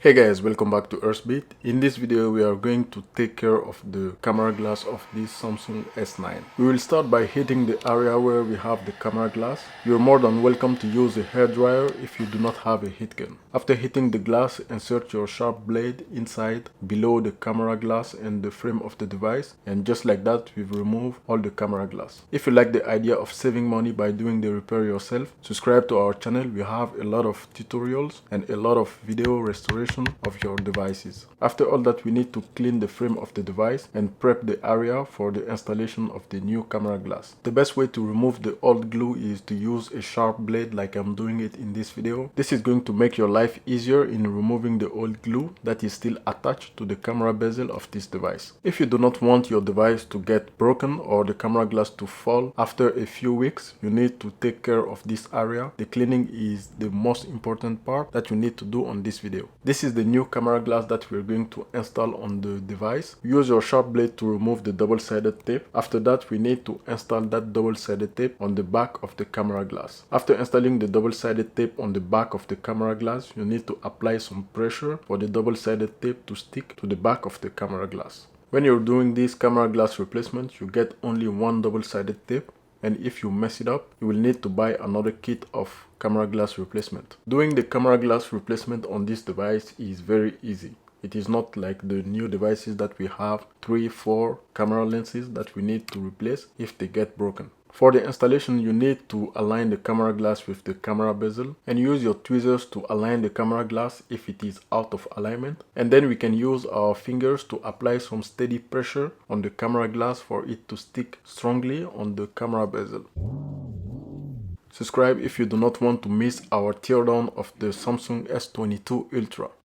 Hey guys, welcome back to ersbit. In this video we are going to take care of the camera glass of this Samsung S9. We will start by hitting the area where we have the camera glass. You're more than welcome to use a hairdryer if you do not have a heat gun. After hitting the glass, insert your sharp blade inside below the camera glass and the frame of the device, and just like that we've removed all the camera glass. If you like the idea of saving money by doing the repair yourself, subscribe to our channel. We have a lot of tutorials and a lot of video restoration of your devices. After all that, we need to clean the frame of the device and prep the area for the installation of the new camera glass. The best way to remove the old glue is to use a sharp blade like I'm doing it in this video. This is going to make your life easier in removing the old glue that is still attached to the camera bezel of this device. If you do not want your device to get broken or the camera glass to fall after a few weeks, you need to take care of this area. The cleaning is the most important part that you need to do on this video. This is the new camera glass that we're going to install on the device. Use your sharp blade to remove the double-sided tape. After that, we need to install that double-sided tape on the back of the camera glass. After installing the double-sided tape on the back of the camera glass, you need to apply some pressure for the double-sided tape to stick to the back of the camera glass. When you're doing this camera glass replacement, you get only one double-sided tape, and if you mess it up, you will need to buy another kit of camera glass replacement. Doing the camera glass replacement on this device is very easy. It is not like the new devices that we have 3-4 camera lenses that we need to replace if they get broken. For the installation, you need to align the camera glass with the camera bezel and use your tweezers to align the camera glass if it is out of alignment. And then we can use our fingers to apply some steady pressure on the camera glass for it to stick strongly on the camera bezel. Subscribe if you do not want to miss our teardown of the Samsung S22 Ultra.